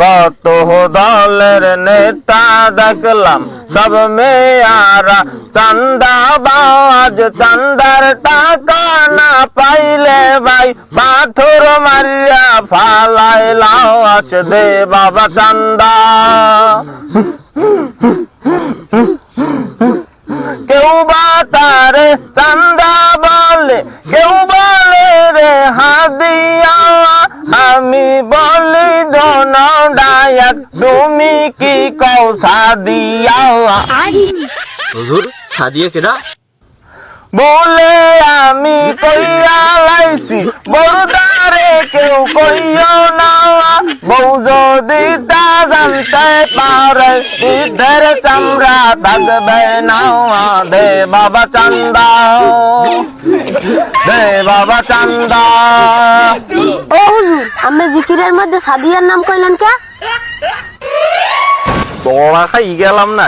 কত দলের নেতা দেখলাম সব মেয়ারা চান্দা বাজ, চান্দার টাকা না পাইলে ভাই পাথর মারিয়া ফালাই লাশ দে বাবা চান্দা। কেউ বা তারে চান্দা বলে, কেউ বলে রে হাদিয়া, আমি বলি ধন ডায়াত, তুমি কি কও সাদিয়া? হুজুর সাদিয়া কেডা? বলে আমি কইয়া লাইছি বড়দারে কেউ কইও না, বউ যদি তা জানতে পারে ঈদের চামড়া থাকবে না। দে বাবা চান্দা, দে বাবা চান্দা। ও হুজুর, আমি জিকিরের মধ্যে সাদিয়ার নাম কইলেন কে? তোরা খাই গেলাম না।